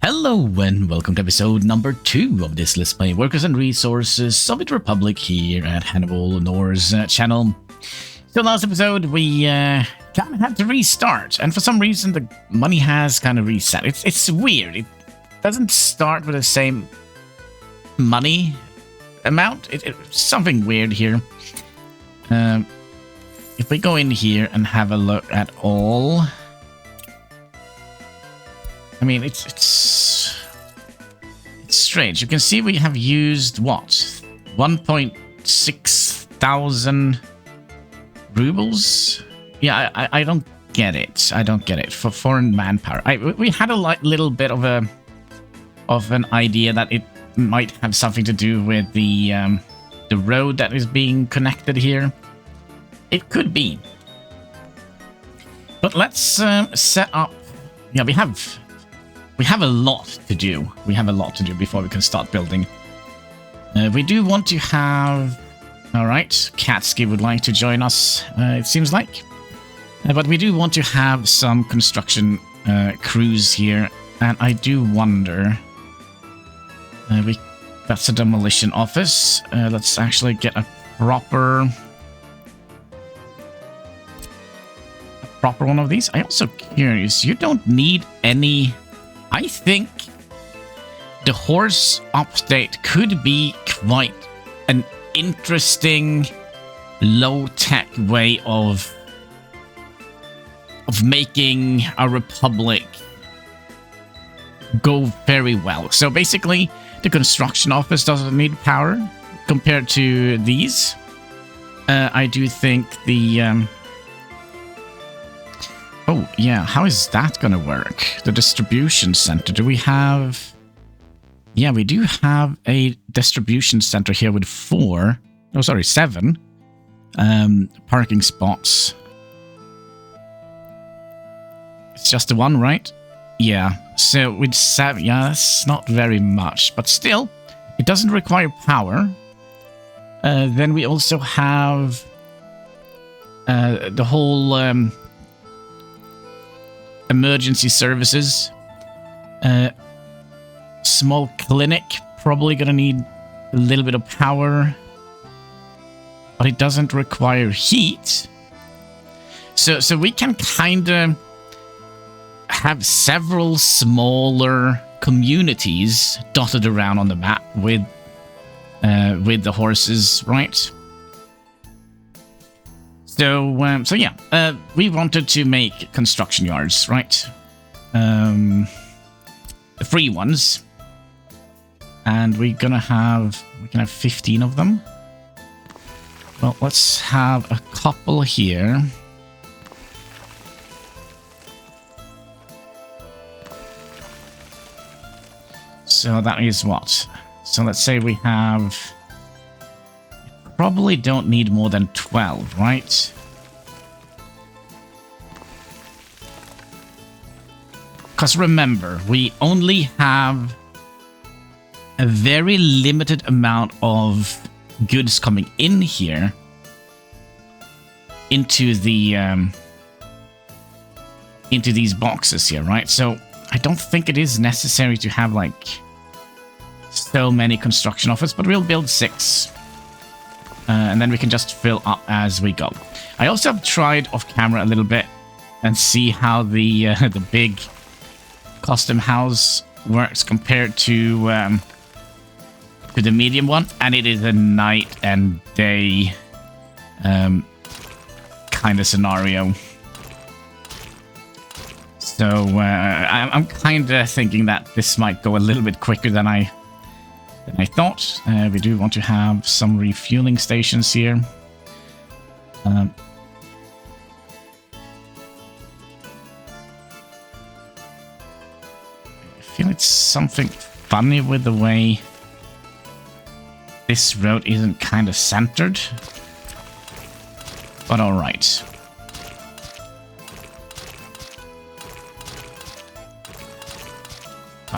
Hello and welcome to episode number 2 of this Let's Play Workers and Resources Soviet Republic here at HanniballNOR's channel. So last episode we kind of had to restart, and for some reason the money has kind of reset. It's weird. It doesn't start with the same money amount. It's something weird here. If we go in here and have a look at all... I mean, it's strange. You can see we have used, what, 1.6 thousand rubles? Yeah, I don't get it. I don't get it. For foreign manpower. We had a little bit of an idea that it might have something to do with the road that is being connected here. It could be. But let's set up... Yeah, we have a lot to do. We have a lot to do before we can start building. We do want to have... Alright, Katsky would like to join us, it seems like. But we do want to have some construction crews here. And I do wonder... that's a demolition office. Let's actually get a proper one of these. I'm also curious, you don't need any... I think the horse update could be quite an interesting low-tech way of making a republic go very well. So basically, the construction office doesn't need power compared to these. I do think the... Oh, yeah, how is that gonna work? The distribution center, do we have... Yeah, we do have a distribution center here with 7 parking spots. It's just the one, right? Yeah, so with 7, yeah, that's not very much, but still, it doesn't require power. Then we also have the whole... emergency services. Small clinic, probably gonna need a little bit of power, but it doesn't require heat. So we can kind of have several smaller communities dotted around on the map with the horses, right? So yeah, we wanted to make construction yards, right? The free ones. And we can have 15 of them. Well, let's have a couple here. So that is what? So let's say we have... Probably don't need more than 12, right? Because remember, we only have a very limited amount of goods coming in here into the into these boxes here, right? So I don't think it is necessary to have like so many construction offices, but we'll build 6. And then we can just fill up as we go. I also have tried off camera a little bit and see how the big custom house works compared to the medium one, and it is a night and day kind of scenario. So I'm kind of thinking that this might go a little bit quicker than I thought. We do want to have some refueling stations here. I feel it's something funny with the way this road isn't kind of centered. But alright.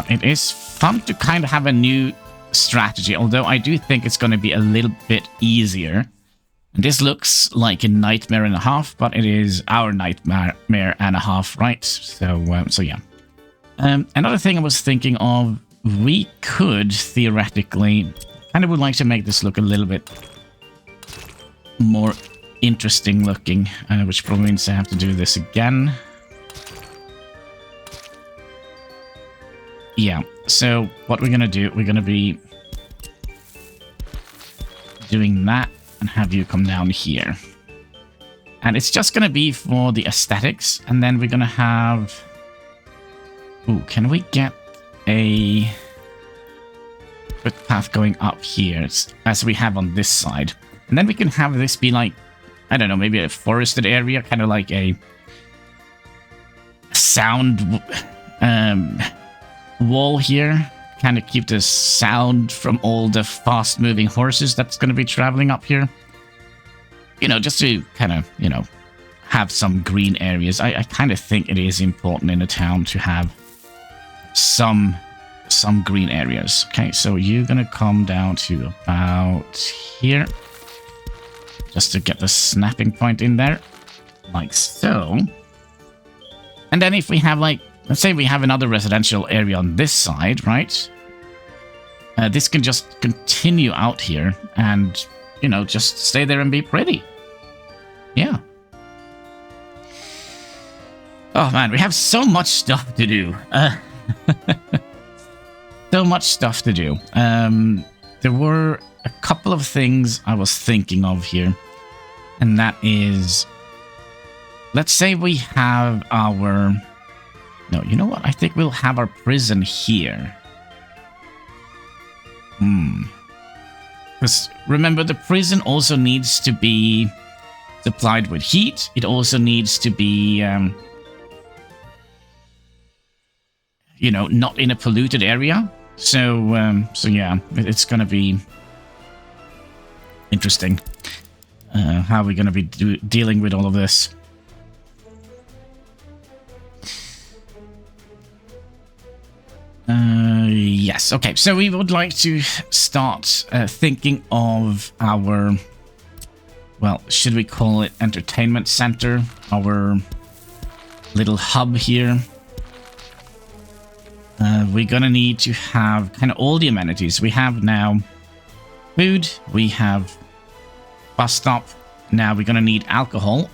It is fun to kind of have a new strategy, although I do think it's going to be a little bit easier. And this looks like a nightmare and a half, but it is our nightmare and a half, right? So yeah. Another thing I was thinking of, we could theoretically, kind of would like to make this look a little bit more interesting looking, which probably means I have to do this again. Yeah, so what we're gonna do, we're gonna be doing that and have you come down here. And it's just gonna be for the aesthetics, and then we're gonna have... Ooh, can we get a footpath going up here, as we have on this side? And then we can have this be like, I don't know, maybe a forested area, kind of like a sound wall here. Kind of keep the sound from all the fast-moving horses that's going to be traveling up here. You know, just to kind of, you know, have some green areas. I kind of think it is important in a town to have some green areas. Okay, so you're going to come down to about here. Just to get the snapping point in there. Like so. And then if we have like, let's say we have another residential area on this side, right? This can just continue out here and, you know, just stay there and be pretty. Yeah. Oh man, we have so much stuff to do. So much stuff to do. There were a couple of things I was thinking of here. And that is, let's say we have our... No, you know what? I think we'll have our prison here. Because remember, the prison also needs to be supplied with heat. It also needs to be, you know, not in a polluted area. So, so yeah, it's going to be interesting. How are we going to be dealing with all of this? Yes, okay, so we would like to start thinking of our, well, should we call it entertainment center? Our little hub here. We're gonna need to have kind of all the amenities. We have now food, we have bus stop. Now we're gonna need alcohol.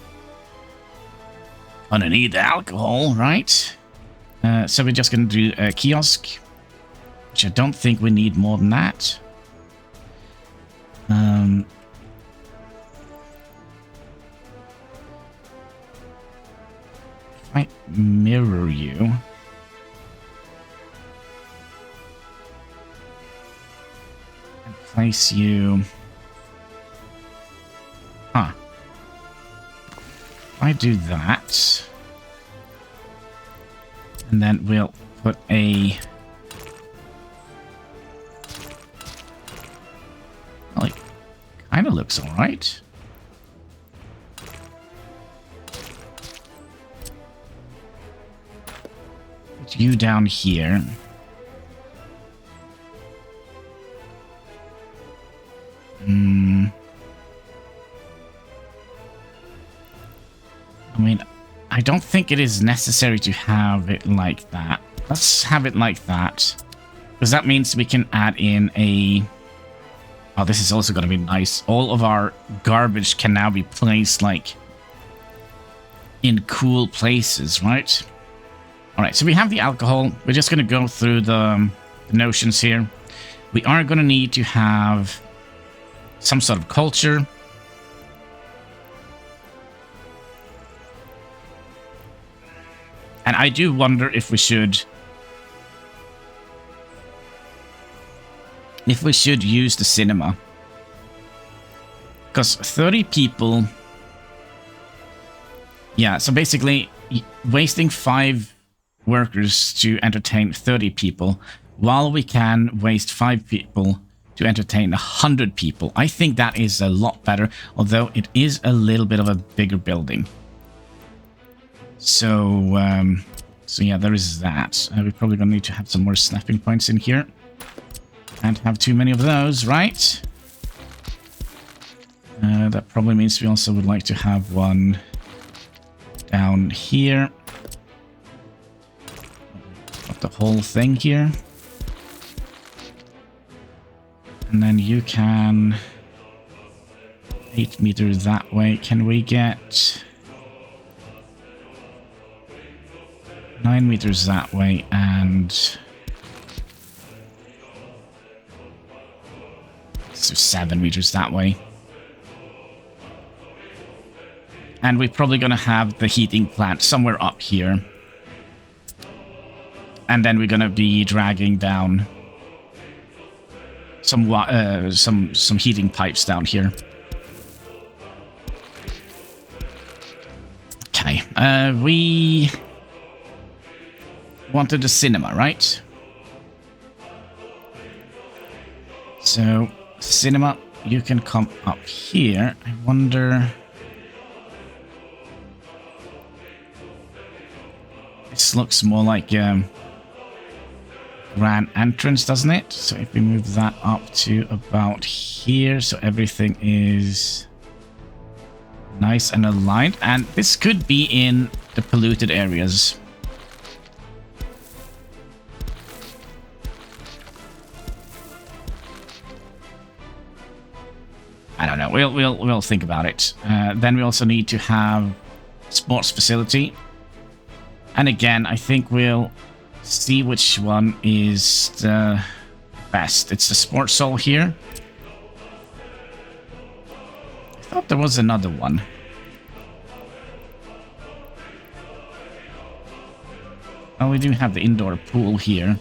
Gonna need the alcohol, right? So we're just gonna do a kiosk, which I don't think we need more than that. If I mirror you. And place you... Huh. If I do that... And then we'll put a... Well, it kind of looks alright. Put you down here. I mean, I don't think it is necessary to have it like that. Let's have it like that. Because that means we can add in a... Oh, this is also going to be nice. All of our garbage can now be placed, like, in cool places, right? Alright, so we have the alcohol. We're just going to go through the notions here. We are going to need to have some sort of culture. And I do wonder if we should use the cinema. Because 30 people... Yeah, so basically wasting 5 workers to entertain 30 people, while we can waste 5 people to entertain 100 people. I think that is a lot better, although it is a little bit of a bigger building. So, so yeah, there is that. We're probably going to need to have some more snapping points in here. Can't have too many of those, right? That probably means we also would like to have one down here. Up the whole thing here. And then you can 8 meters that way. Can we get 9 meters that way and so 7 meters that way? And we're probably going to have the heating plant somewhere up here. And then we're going to be dragging down some heating pipes down here. Okay. We wanted a cinema, right? So, cinema, you can come up here. I wonder... This looks more like grand entrance, doesn't it? So if we move that up to about here, so everything is nice and aligned. And this could be in the polluted areas. I don't know. We'll think about it. Then we also need to have sports facility. And again, I think we'll see which one is the best. It's the sports hall here. I thought there was another one. Oh, we do have the indoor pool here.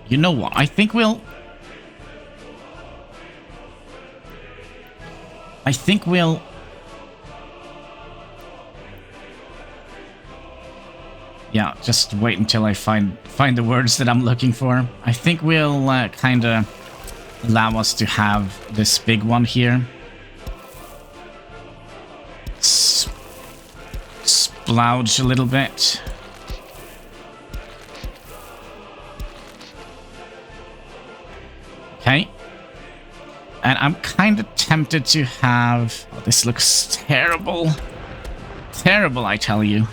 You know what? I think we'll... Yeah, just wait until I find the words that I'm looking for. I think we'll kind of allow us to have this big one here. Splooge a little bit. Okay. And I'm kind of tempted to have... Oh, this looks terrible. Terrible, I tell you.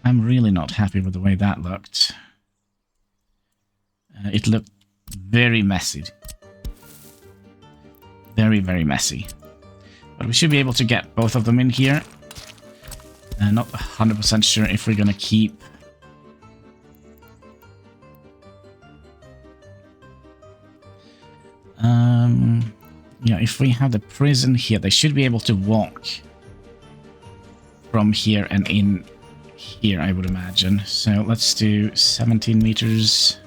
I'm really not happy with the way that looked. It looked very messy. Very, very messy. But we should be able to get both of them in here. Not 100% sure if we're going to keep... Yeah, if we have the prison here, they should be able to walk from here and in here, I would imagine. So let's do 17 meters.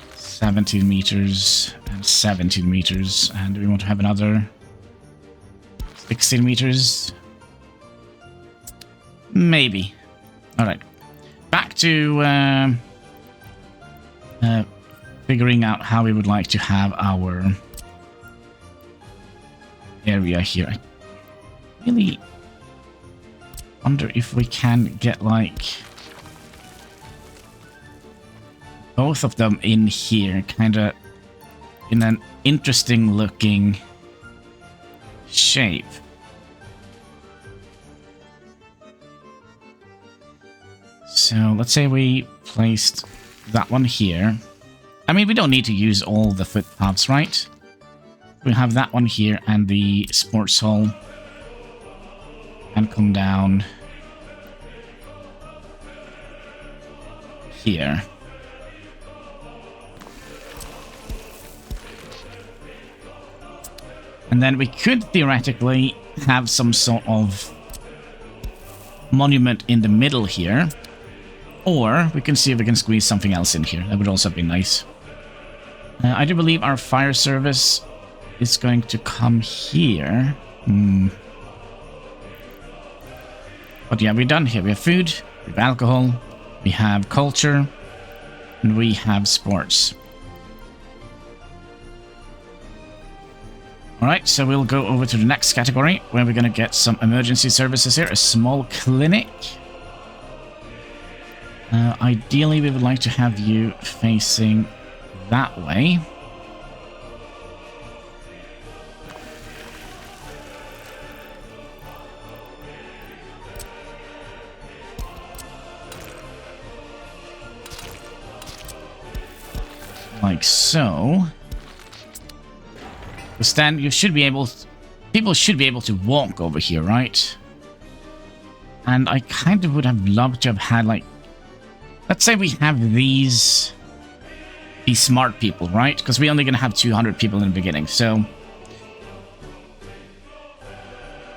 — 17 meters and 17 meters. And we want to have another 16 meters. Maybe. Alright. Back to figuring out how we would like to have our area here. I really wonder if we can get like both of them in here, kind of in an interesting looking shape. So let's say we placed that one here. I mean, we don't need to use all the footpaths, right? We have that one here and the sports hall. And come down here. And then we could theoretically have some sort of monument in the middle here. Or we can see if we can squeeze something else in here. That would also be nice. I do believe our fire service is going to come here. But yeah, we're done here. We have food, we have alcohol, we have culture, and we have sports. Alright, so we'll go over to the next category, where we're going to get some emergency services here. A small clinic. Ideally, we would like to have you facing that way. like so. Because then you should be able... people should be able to walk over here, right? And I kind of would have loved to have had, like... let's say we have these smart people, right? Because we're only going to have 200 people in the beginning, so...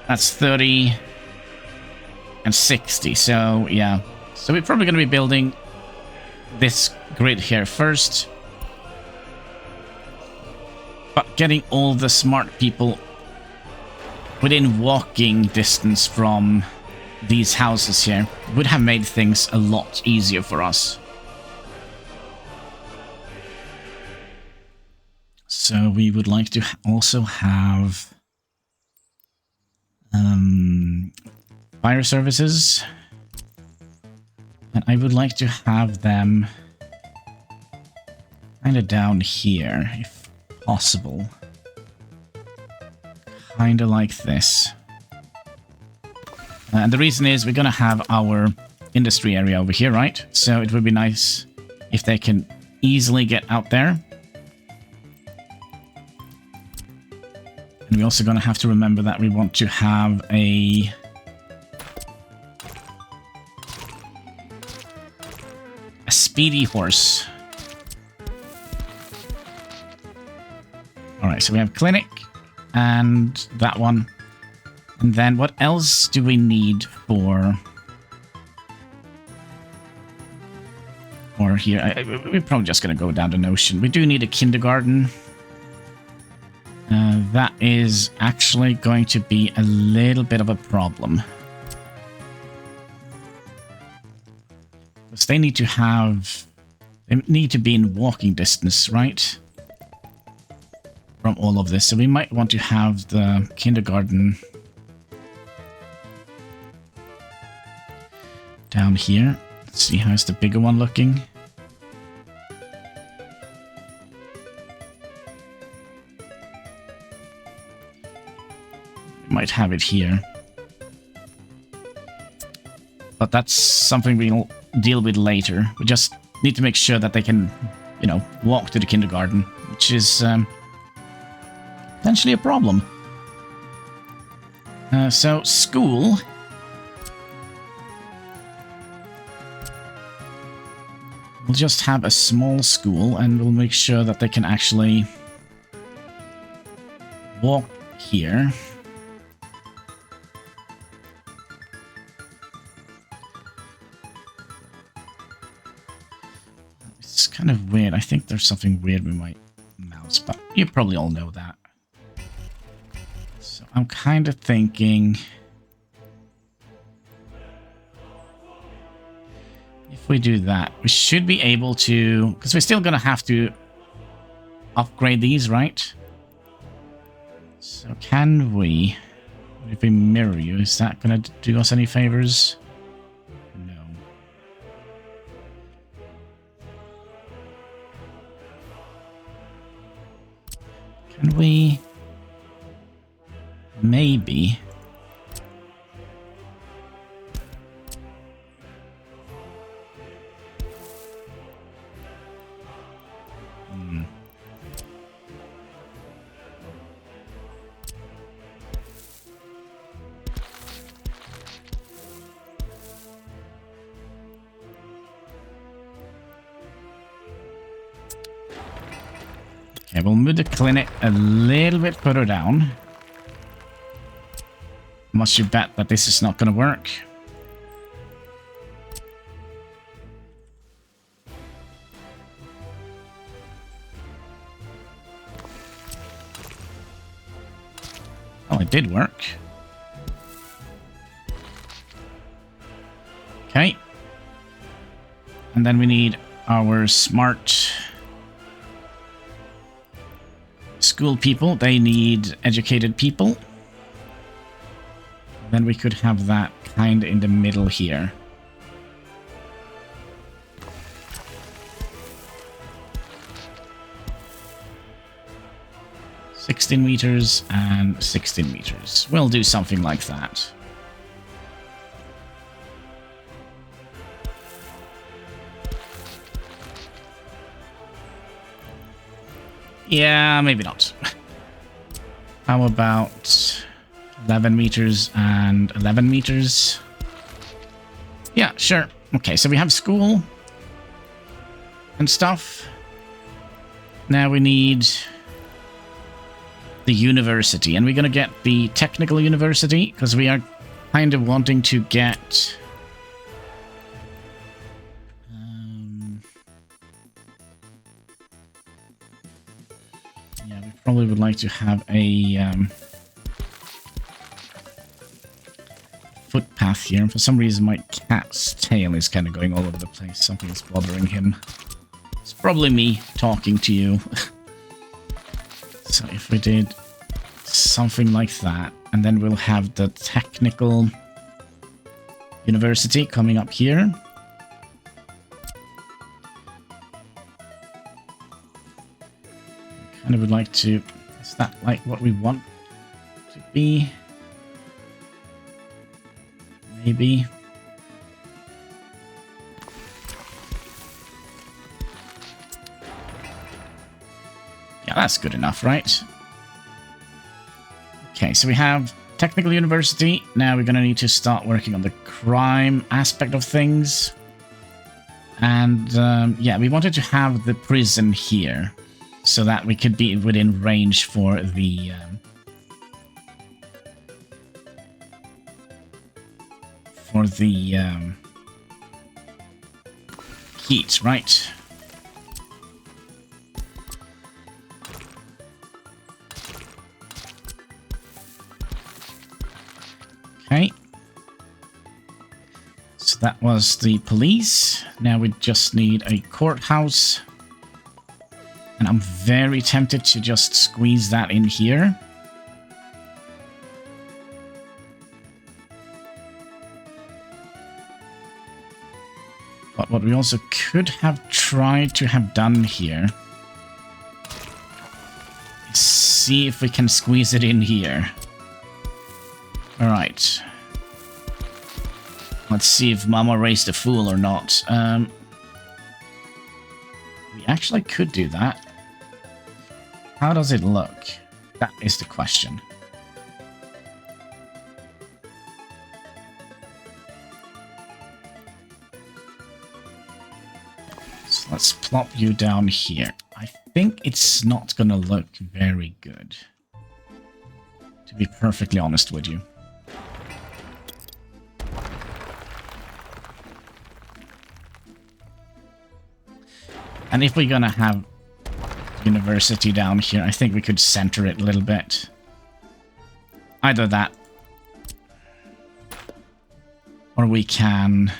that's 30 and 60, so yeah. So we're probably going to be building this grid here first. But getting all the smart people within walking distance from these houses here would have made things a lot easier for us. So we would like to also have fire services, and I would like to have them kind of down here if possible, kind of like this. And the reason is we're gonna have our industry area over here, right? So it would be nice if they can easily get out there. And we're also gonna have to remember that we want to have a speedy horse. Alright, so we have clinic and that one. And then what else do we need for here? We're probably just going to go down the notion. We do need a kindergarten. That is actually going to be a little bit of a problem. Because they need to have... they need to be in walking distance, right? From all of this. So we might want to have the kindergarten down here. Let's see, how's the bigger one looking? We might have it here. But that's something we'll deal with later. We just need to make sure that they can, you know, walk to the kindergarten, which is potentially a problem. So, school. We'll just have a small school, and we'll make sure that they can actually walk here. It's kind of weird. I think there's something weird with my mouse, but you probably all know that. So I'm kind of thinking... if we do that, we should be able to... because we're still going to have to upgrade these, right? So can we... if we mirror you, is that going to do us any favors? No. Can we... maybe... okay, we'll move the clinic a little bit further down. Must you bet that this is not going to work? Oh, it did work. Okay. And then we need our smart... school people. They need educated people. Then we could have that kind of in the middle here. $16 meters and 16 meters. We'll do something like that. Yeah, maybe not. How about 11 meters and 11 meters? Yeah, sure. Okay, so we have school and stuff. Now we need the university, and we're going to get the technical university because we are kind of wanting to get... yeah, we probably would like to have a footpath here. And for some reason, my cat's tail is kind of going all over the place. Something is bothering him. It's probably me talking to you. So if we did something like that, and then we'll have the technical university coming up here. Kind of would like to... is that like what we want to be? Maybe. Yeah, that's good enough, right? Okay, so we have technical university. Now we're going to need to start working on the crime aspect of things. And yeah, we wanted to have the prison here so that we could be within range for the heat, right? Okay. So that was the police. Now we just need a courthouse. And I'm very tempted to just squeeze that in here. But what we also could have tried to have done here is see if we can squeeze it in here. Alright. Let's see if Mama raised a fool or not. We actually could do that. How does it look? That is the question. So let's plop you down here. I think it's not gonna look very good, to be perfectly honest with you. And if we're gonna have university down here, I think we could center it a little bit. Either that, or we can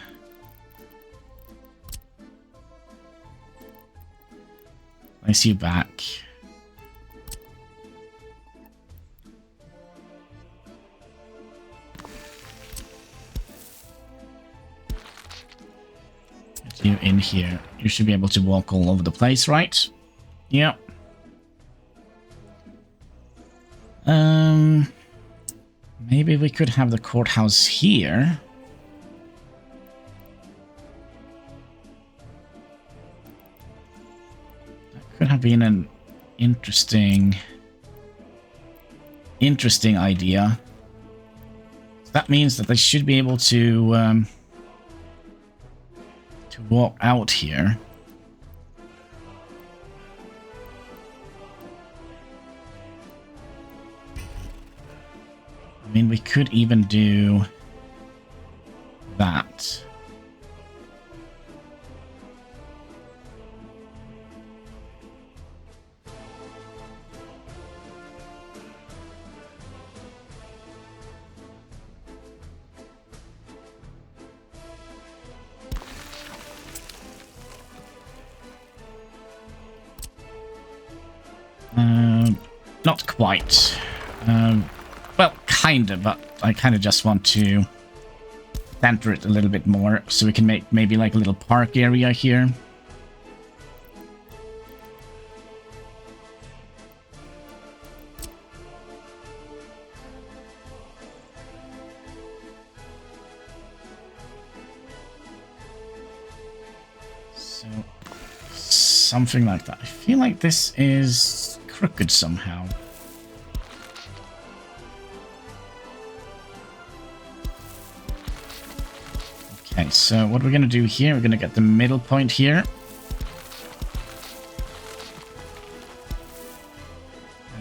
place you back. Get you in here. You should be able to walk all over the place, right? Yep. Maybe we could have the courthouse here. That could have been an interesting idea. So that means that they should be able to walk out here. I mean, we could even do that. Not quite. Well, kind of, but I kind of just want to center it a little bit more so we can make maybe like a little park area here. So, something like that. I feel like this is crooked somehow. Okay, so what we're going to do here, we're going to get the middle point here.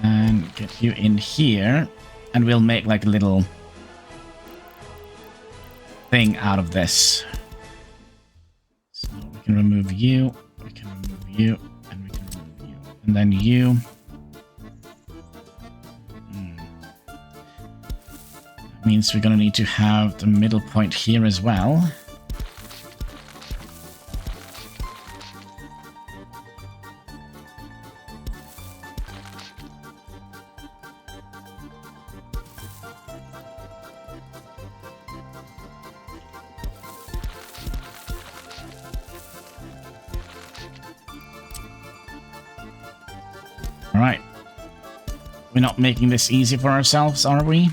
And get you in here. And we'll make like a little thing out of this. So we can remove you, we can remove you, and we can remove you. And then you. That means we're going to need to have the middle point here as well. Alright. We're not making this easy for ourselves, are we?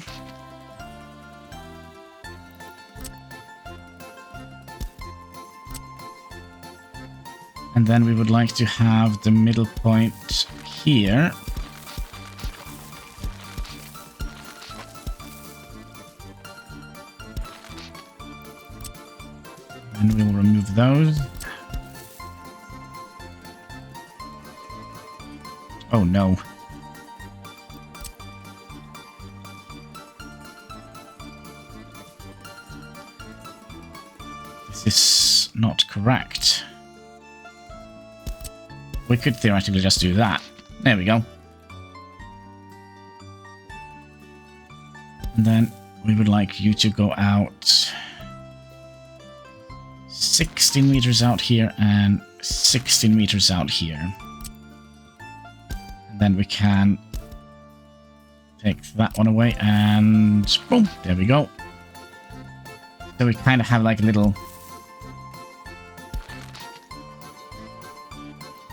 And then we would like to have the middle point here. And we'll remove those. Oh no. This is not correct. We could theoretically just do that. There we go. And then we would like you to go out 16 meters out here and 16 meters out here. And then we can take that one away and boom, there we go. So we kind of have like a little...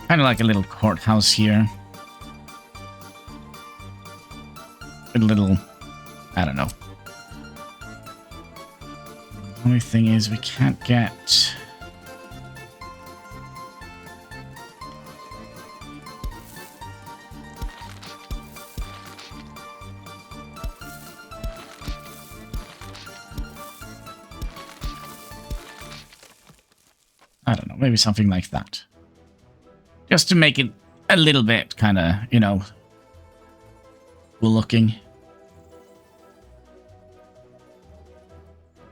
kind of like a little courthouse here. A little... I don't know. The only thing is we can't get... I don't know, maybe something like that. Just to make it a little bit kind of, you know, cool looking.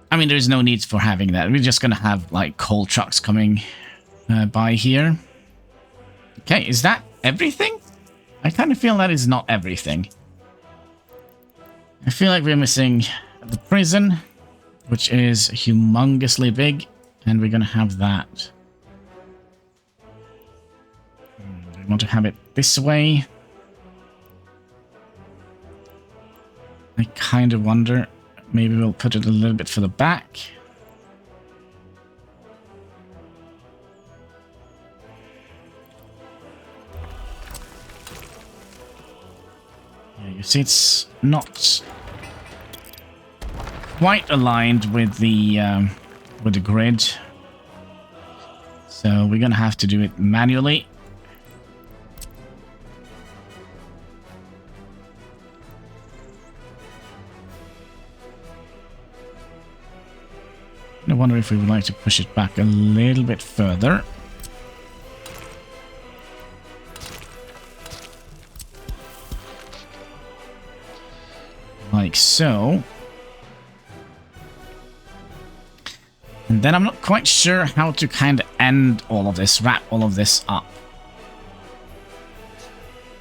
I mean, there's no need for having that. We're just going to have, like, coal trucks coming by here. Okay, is that everything? I kind of feel that is not everything. I feel like we're missing the prison, which is humongously big. And we're going to have that. We want to have it this way. I kind of wonder, maybe we'll put it a little bit further back. Yeah, you see it's not quite aligned with the grid. So we're gonna have to do it manually. I wonder if we would like to push it back a little bit further. Like so. And then I'm not quite sure how to kind of end all of this, wrap all of this up.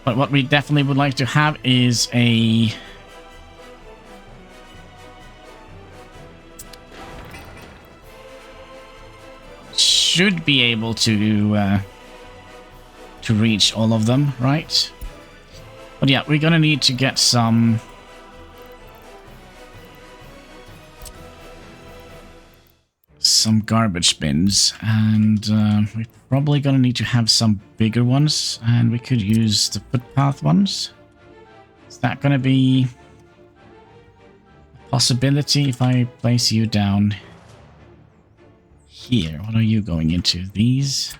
But what we definitely would like to have is a... should be able to reach all of them, right? But yeah, we're gonna need to get some... garbage bins, and we're probably gonna need to have some bigger ones, and we could use the footpath ones. Is that gonna be a possibility if I place you down here? What are you going into? These?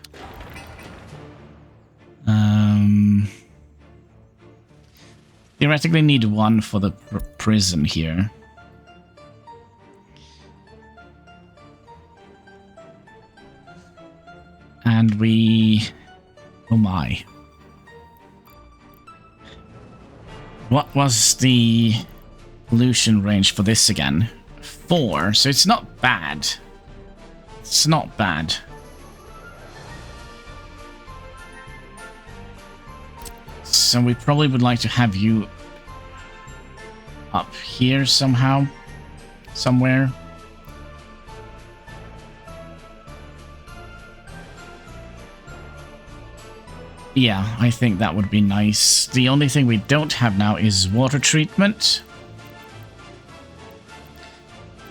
Theoretically need one for the prison here. And we... Oh my. What was the pollution range for this again? 4, so it's not bad. It's not bad. So we probably would like to have you up here somehow. Somewhere. Yeah, I think that would be nice. The only thing we don't have now is water treatment.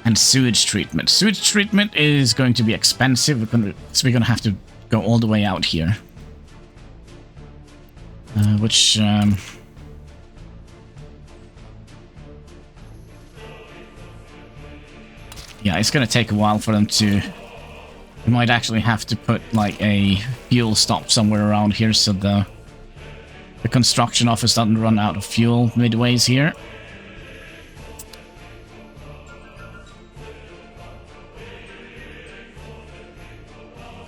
And sewage treatment. Sewage treatment is going to be expensive, so we're going to have to go all the way out here. Yeah, it's going to take a while for them to... We might actually have to put, like, a fuel stop somewhere around here so the construction office doesn't run out of fuel midways here.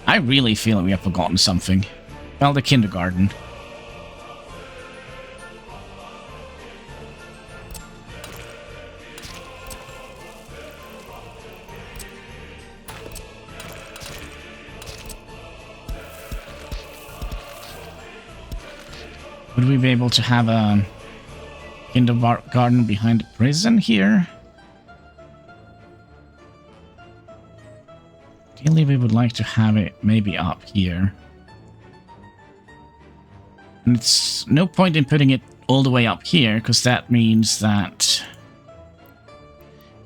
I really feel like we have forgotten something. Well, the kindergarten. Would we be able to have a kindergarten behind the prison here? Ideally, we would like to have it maybe up here. And it's no point in putting it all the way up here, because that means that...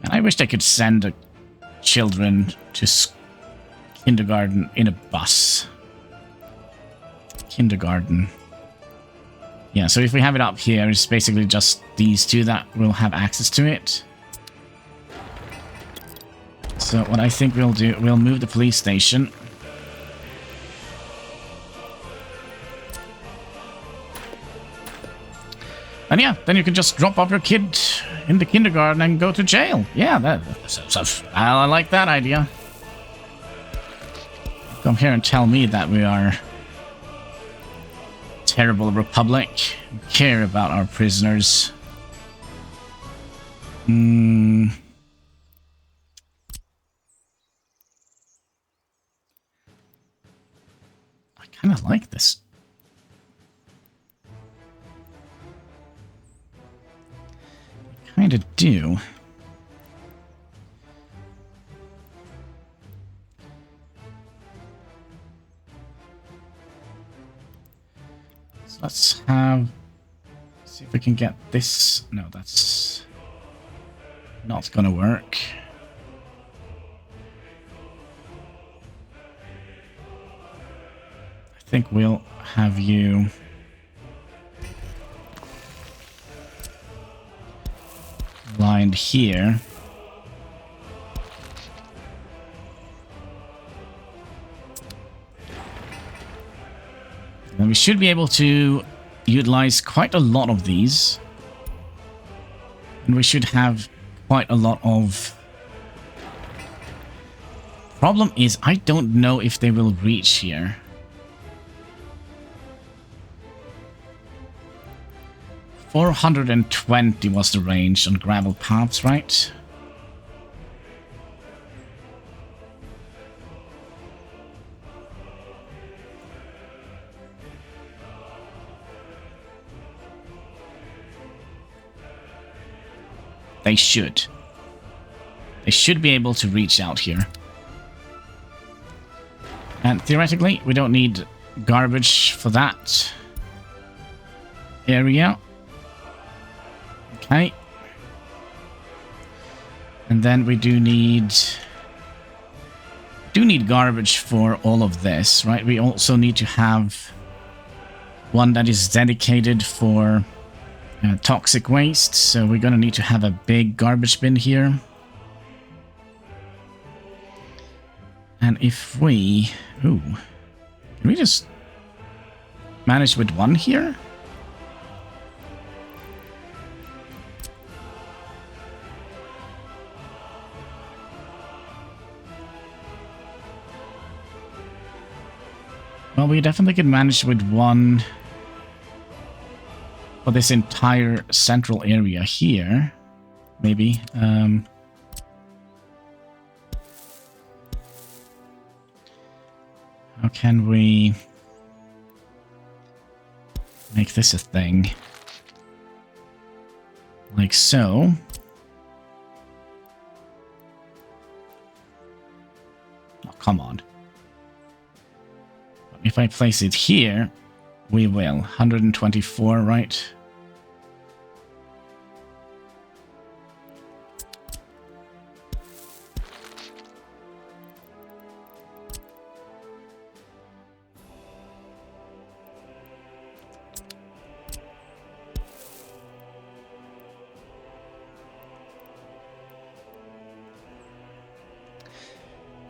And I wish I could send the children to kindergarten in a bus. Kindergarten. Yeah, so if we have it up here, it's basically just these two that will have access to it. So what I think we'll do, we'll move the police station. And yeah, then you can just drop off your kid in the kindergarten and go to jail. Yeah, I like that idea. Come here and tell me that we are... terrible republic. We care about our prisoners. I kind of like this. I kind of do. Let's have... see if we can get this... No, that's not gonna work. I think we'll have you... lined here. And we should be able to utilize quite a lot of these. And we should have quite a lot of... Problem is, I don't know if they will reach here. $420 was the range on gravel paths, right? They should. They should be able to reach out here. And theoretically, we don't need garbage for that area. Okay. And then we do need garbage for all of this, right? We also need to have one that is dedicated for toxic waste, so we're gonna need to have a big garbage bin here. And if we... Ooh. Can we just manage with one here? Well, we definitely could manage with one for this entire central area here. Maybe. How can we make this a thing? Like so. Oh, come on. If I place it here, we will. 124, right?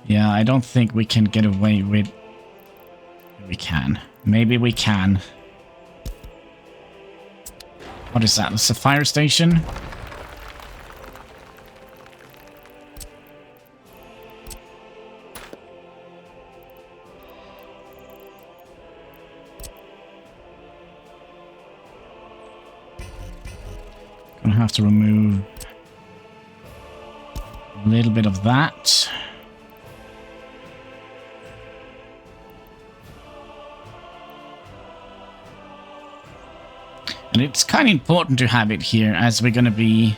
Yeah, I don't think we can get away with... We can. Maybe we can. What is that? It's a fire station? Gonna have to remove a little bit of that. And it's kind of important to have it here, as we're going to be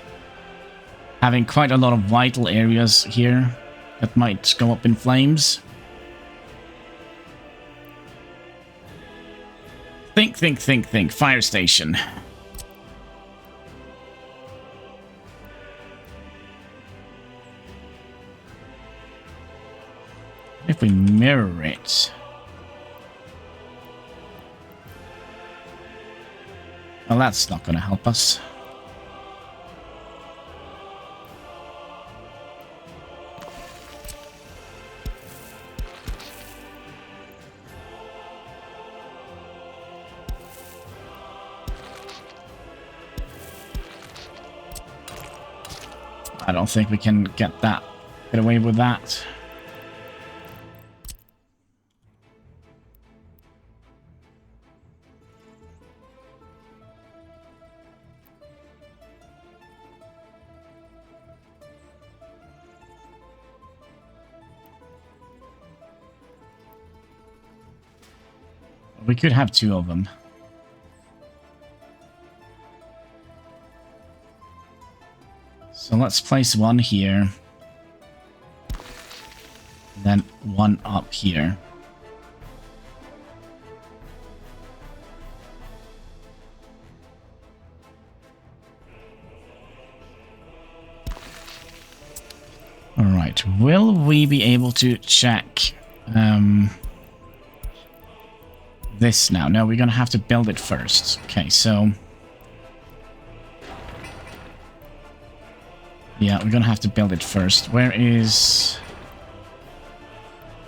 having quite a lot of vital areas here that might go up in flames. Think. Fire station. If we mirror it... Well, that's not going to help us. I don't think we can get away with that. We could have two of them. So let's place one here. Then one up here. Alright, will we be able to check this now? No, we're gonna have to build it first. Okay, so... Yeah, we're gonna have to build it first. Where is...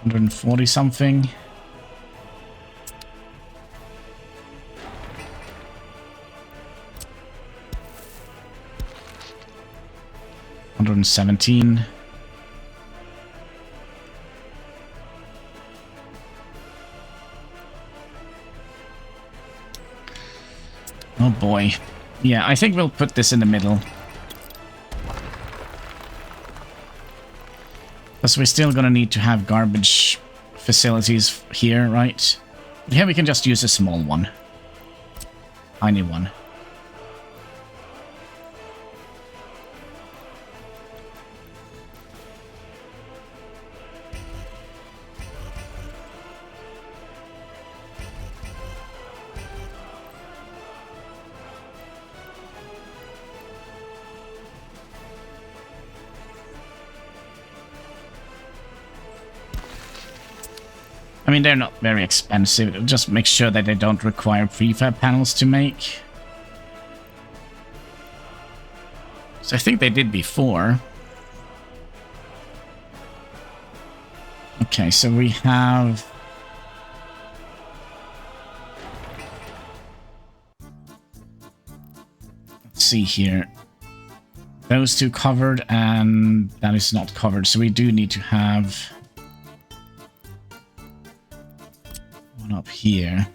140 something? $117. Oh boy. Yeah, I think we'll put this in the middle. Because we're still gonna need to have garbage facilities here, right? But here we can just use a small one. Tiny one. I mean, they're not very expensive. Just make sure that they don't require prefab panels to make. So I think they did before. Okay, so we have... Let's see here. Those two covered, and that is not covered. So we do need to have... one up here.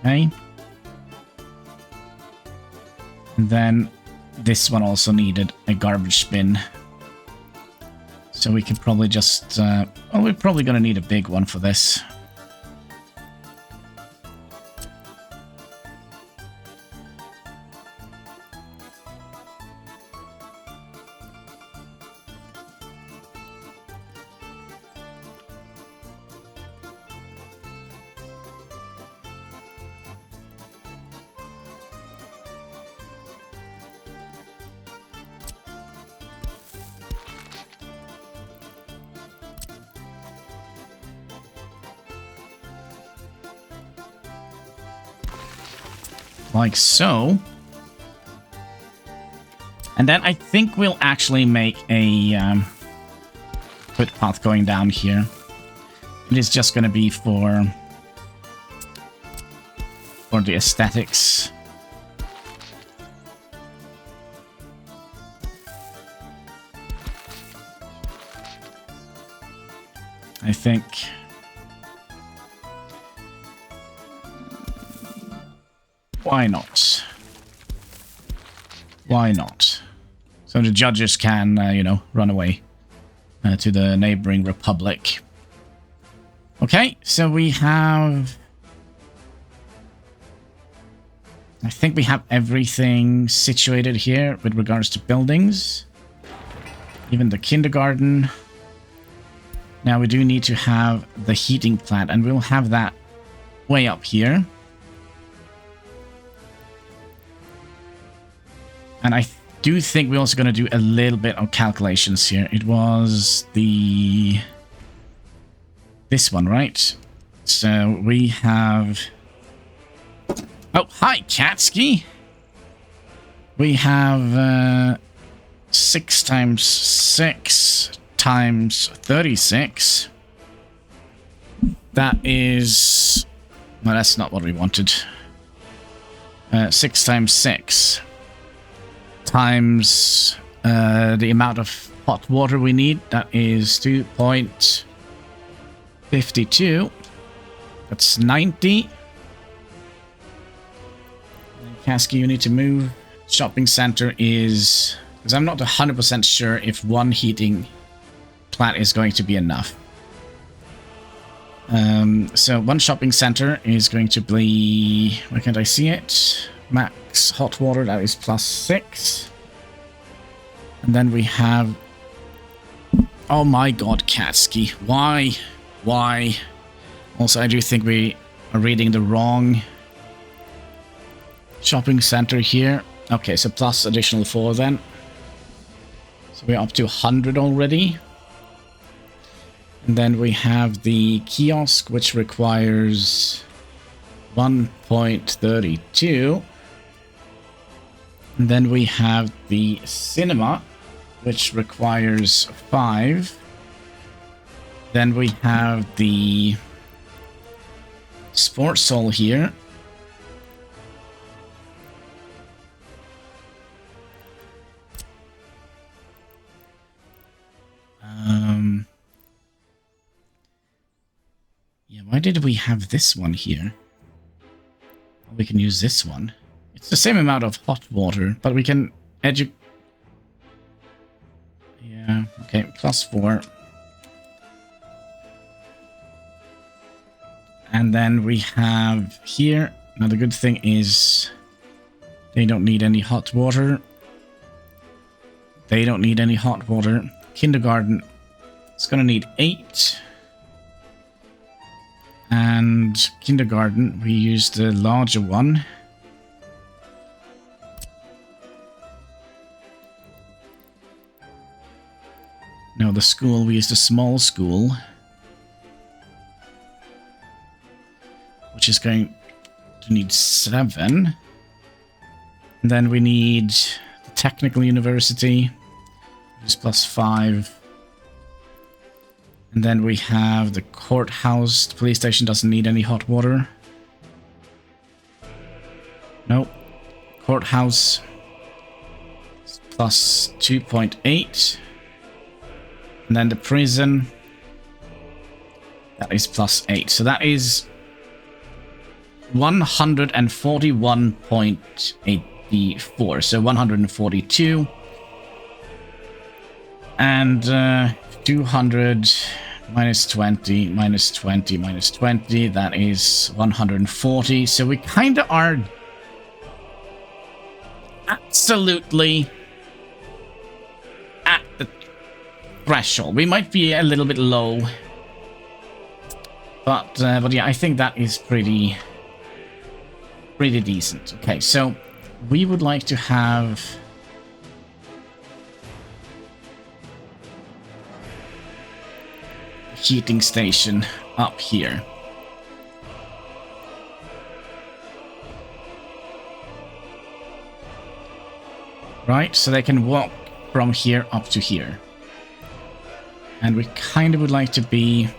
Okay. And then this one also needed a garbage bin. So we can probably just... well, we're probably going to need a big one for this. Like so. And then I think we'll actually make a footpath going down here. It is just going to be for the aesthetics. I think. Why not? Why not? So the judges can, you know, run away to the neighboring republic. Okay, so we have... I think we have everything situated here with regards to buildings. Even the kindergarten. Now we do need to have the heating plant, and we'll have that way up here. And I do think we're also going to do a little bit of calculations here. It was the... this one, right? So we have... oh, hi, Katsky! We have 6 times 6 times 36. That is... well, that's not what we wanted. 6 times 6. Times the amount of hot water we need. That is 2.52. That's 90. Kasky, you need to move. Shopping center is... because I'm not 100% sure if one heating plant is going to be enough. So one shopping center is going to be... why can't I see it? Max hot water, that is +6. And then we have... oh my god, Katsky. Why? Why? Also, I do think we are reading the wrong shopping center here. Okay, so plus additional 4 then. So we're up to 100 already. And then we have the kiosk, which requires 1.32. And then we have the cinema, which requires 5. Then we have the sports hall here. Yeah, why did we have this one here? We can use this one. It's the same amount of hot water, but we can yeah, okay, +4. And then we have here, now the good thing is they don't need any hot water. They don't need any hot water. Kindergarten, it's gonna need 8. And kindergarten, we use the larger one. No, the school, we use the small school. Which is going to need 7. And then we need the Technical University, which is +5. And then we have the courthouse. The police station doesn't need any hot water. Nope. Courthouse is +2.8. And then the prison, that is +8. So that is 141.84. So 142. And 200 minus 20, minus 20, minus 20. That is 140. So we kind of are absolutely at the threshold. We might be a little bit low, but yeah, I think that is pretty decent. Okay, so we would like to have a heating station up here. Right, so they can walk from here up to here. And we kind of would like to be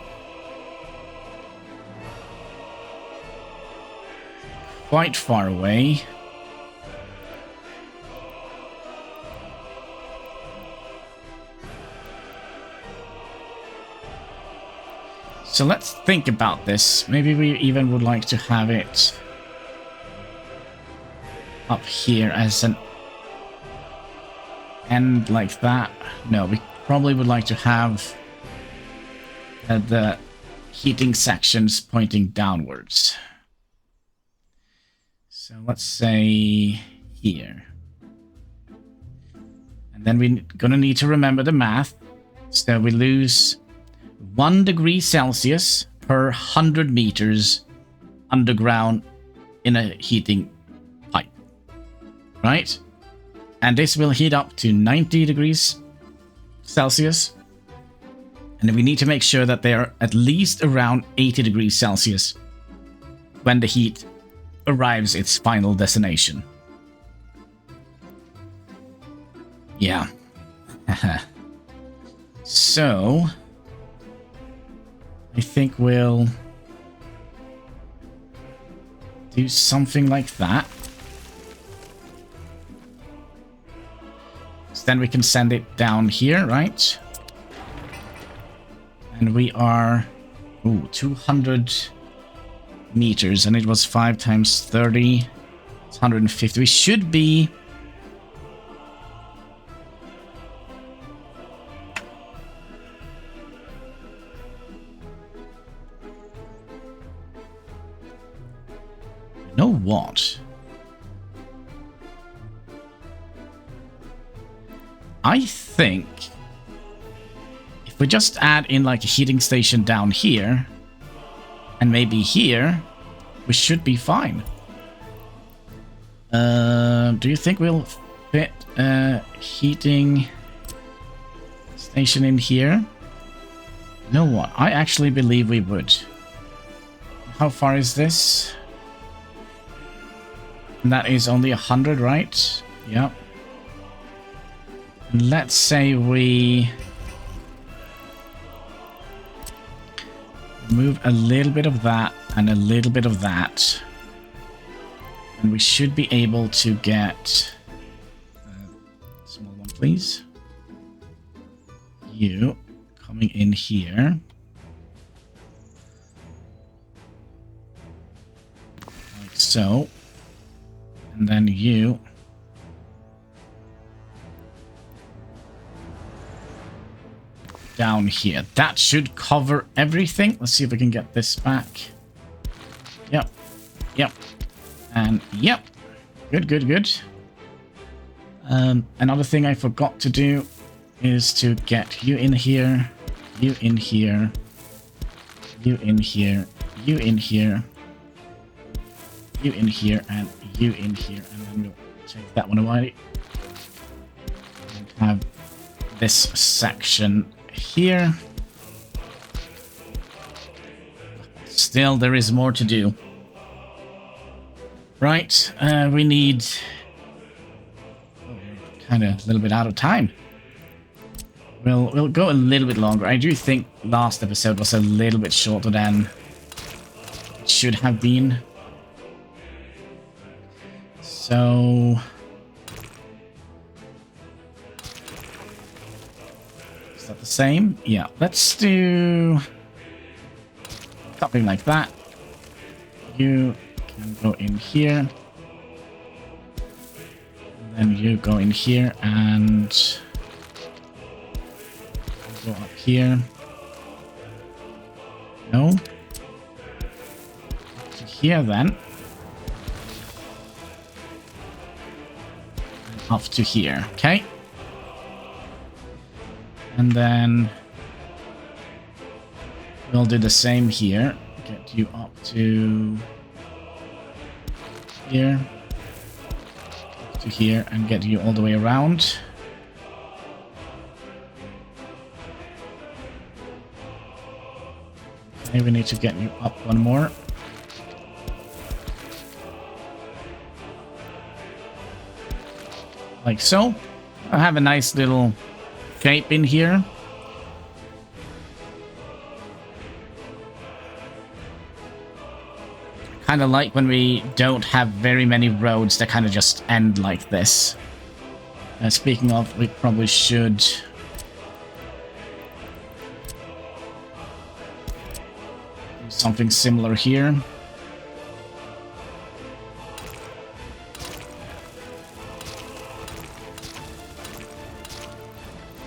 quite far away. So let's think about this. Maybe we even would like to have it up here as an end like that. No, we probably would like to have the heating sections pointing downwards. So let's say here. And then we're gonna need to remember the math. So we lose 1 degree Celsius per 100 meters underground in a heating pipe. Right? And this will heat up to 90 degrees Celsius. And we need to make sure that they are at least around 80 degrees Celsius when the heat arrives its final destination. Yeah. So I think we'll do something like that. So then we can send it down here, right? And we are 200 meters, and it was 5 times 30. It's 150. We should be you know what? I think if we just add in like a heating station down here and maybe here, we should be fine. Do you think we'll fit a heating station in here? You know what? I actually believe we would. How far is this? And that is only 100, right? Yep. And let's say we move a little bit of that and a little bit of that. And we should be able to get small one, please. You coming in here. Like so. And then you down here. That should cover everything. Let's see if we can get this back. Yep. Yep. And yep. Good, good, good. Another thing I forgot to do is to get you in here, you in here, you in here, you in here, you in here, and you in here. And then we'll take that one away. And have this section here. Still, there is more to do. Right, we need kind of a little bit out of time. We'll go a little bit longer. I do think last episode was a little bit shorter than it should have been. So is that the same? Yeah, let's do something like that. You can go in here. And then you go in here and go up here. No. To here then. And up to here. Okay. And then we'll do the same here. Get you up to here. Up to here and get you all the way around. Okay, we need to get you up one more. Like so. I have a nice little shape in here. Kind of like when we don't have very many roads that kind of just end like this. Speaking of, we probably should do something similar here.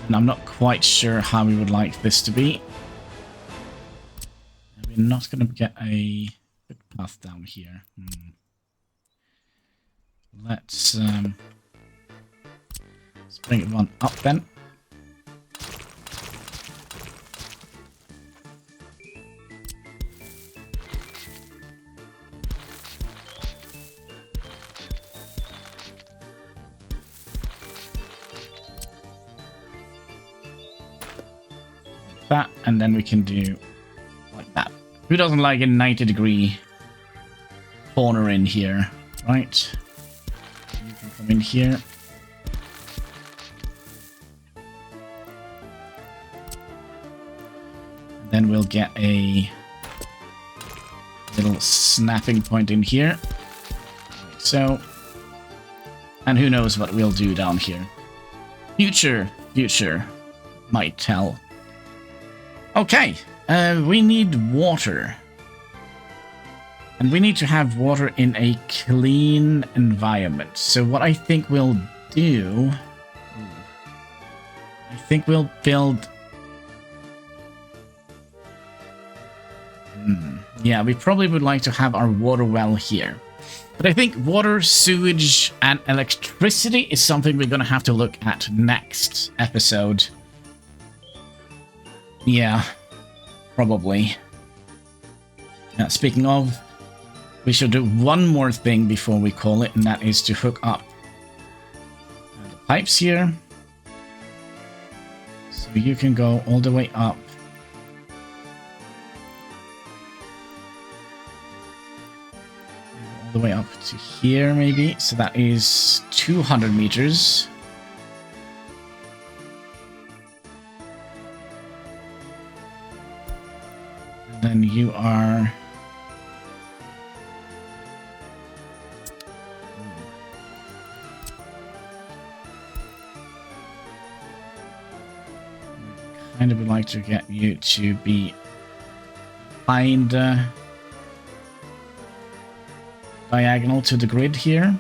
And I'm not quite sure how we would like this to be. We're not going to get a good path down here. Let's bring it one up then. That, and then we can do like that. Who doesn't like a 90-degree corner in here, right? You can come in here. And then we'll get a little snapping point in here. Like so. And who knows what we'll do down here. Future might tell. Okay, we need water. And we need to have water in a clean environment. So what I think we'll do... I think we'll build... Yeah, we probably would like to have our water well here. But I think water, sewage, and electricity is something we're going to have to look at next episode. Yeah, probably. Speaking of, we should do one more thing before we call it, and that is to hook up the pipes here. So you can go all the way up. All the way up to here, maybe. So that is 200 meters. Then you are... kind of would like to get you to be behind diagonal to the grid here.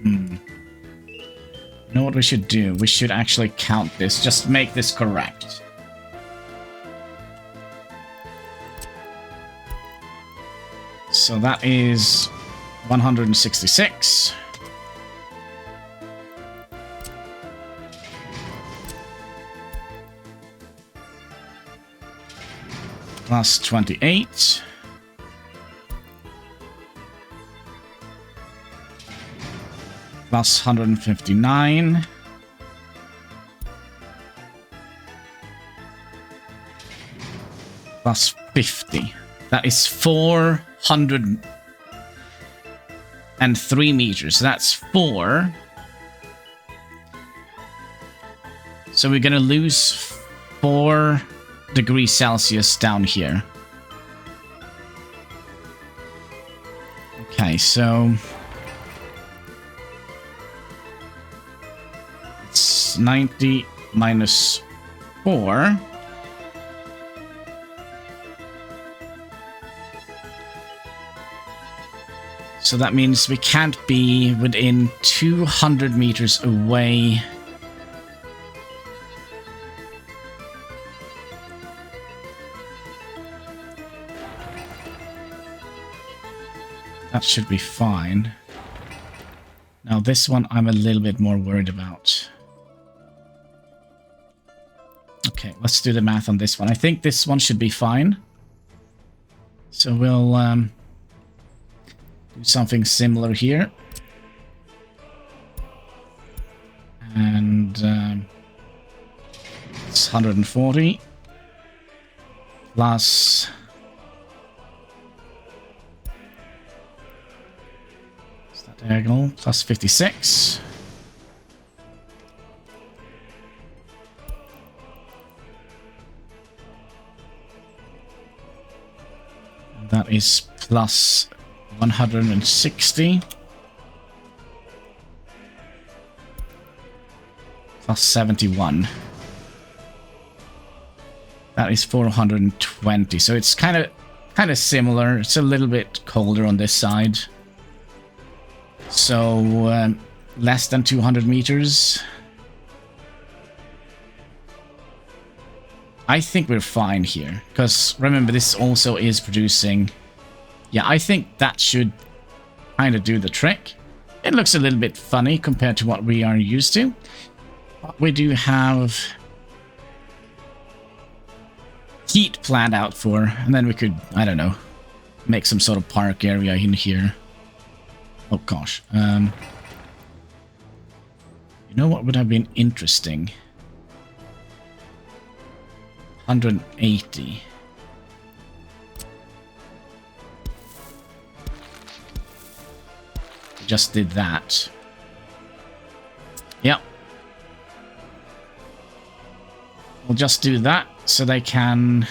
You know what we should do? We should actually count this. Just make this correct. So that is 166. plus 28. Plus 159. Plus 50. That is 403 meters. So that's 4. So we're going to lose 4 degrees Celsius down here. Okay, so it's 90 minus 4. So that means we can't be within 200 meters away. That should be fine. Now this one I'm a little bit more worried about. Okay, let's do the math on this one. I think this one should be fine. So we'll do something similar here. And it's 140 plus diagonal plus 56. And that is plus 160. Plus 71. That is 420. So it's kind of similar. It's a little bit colder on this side. So less than 200 meters. I think we're fine here, because remember this also is producing. Yeah, I think that should kind of do the trick. It looks a little bit funny compared to what we are used to. But we do have heat planned out for, and then we could, I don't know, make some sort of park area in here. Oh gosh. You know what would have been interesting? 180. Just did that. Yep. We'll just do that so they can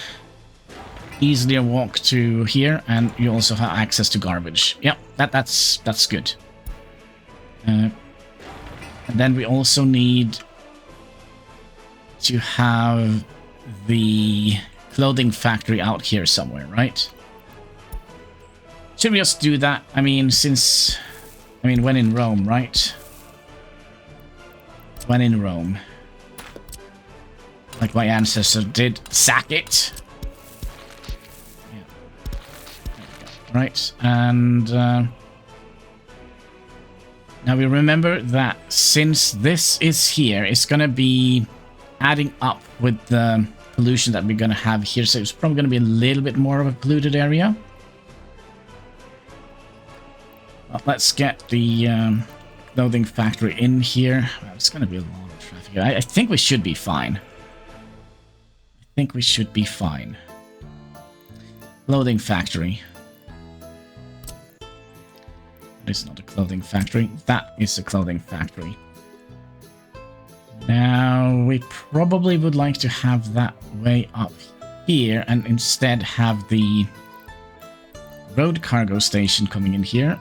easily walk to here, and you also have access to garbage. Yep, that's good. And then we also need to have the clothing factory out here somewhere, right? Should we just do that? I mean, when in Rome, right? When in Rome. Like my ancestor did. Sack it! Right, and now we remember that since this is here, it's going to be adding up with the pollution that we're going to have here, so it's probably going to be a little bit more of a polluted area. But let's get the clothing factory in here. Well, it's going to be a lot of traffic. I think we should be fine. I think we should be fine. Clothing factory. It's not a clothing factory. That is a clothing factory. Now, we probably would like to have that way up here and instead have the road cargo station coming in here.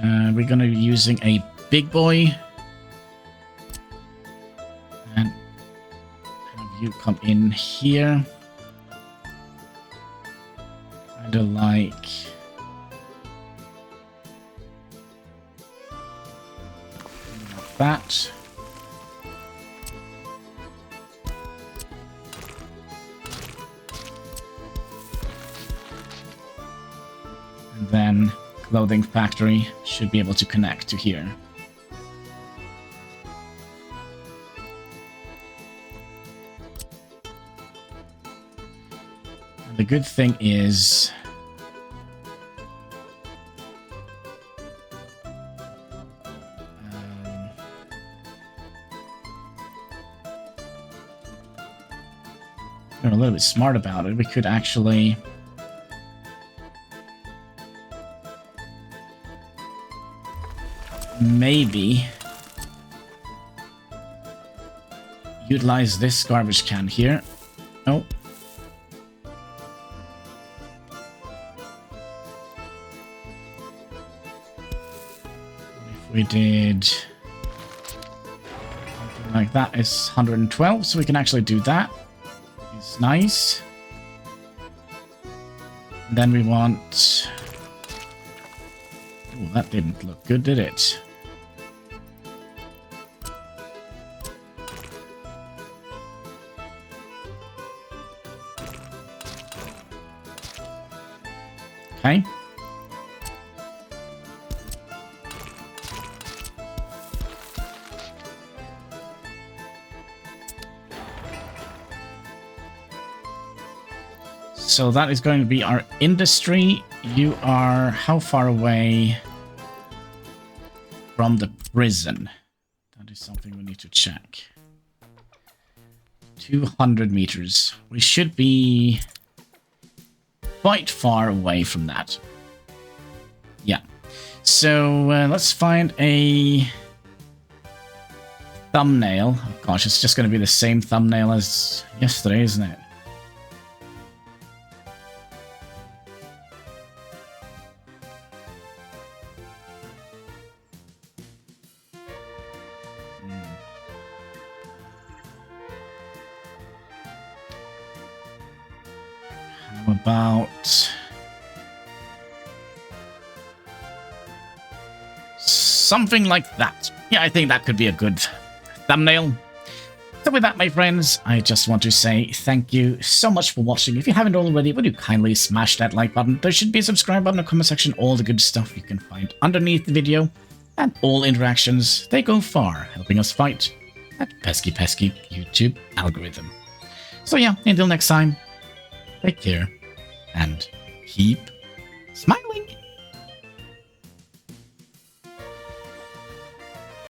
We're going to be using a big boy. And have you come in here. Kind of like that. And then clothing factory should be able to connect to here. And the good thing is... we're a little bit smart about it. We could actually... maybe... utilize this garbage can here. Oh. If we did something like that, it's 112, so we can actually do that. It's nice. And then we want... oh, that didn't look good, did it? Okay. So that is going to be our industry. You are how far away from the prison? That is something we need to check. 200 meters. We should be quite far away from that. Yeah. So let's find a thumbnail. Oh gosh, it's just going to be the same thumbnail as yesterday, isn't it? How about something like that? Yeah, I think that could be a good thumbnail. So with that, my friends, I just want to say thank you so much for watching. If you haven't already, would you kindly smash that like button? There should be a subscribe button, a comment section, all the good stuff you can find underneath the video. And all interactions, they go far, helping us fight that pesky YouTube algorithm. So yeah, until next time, take care and keep smiling.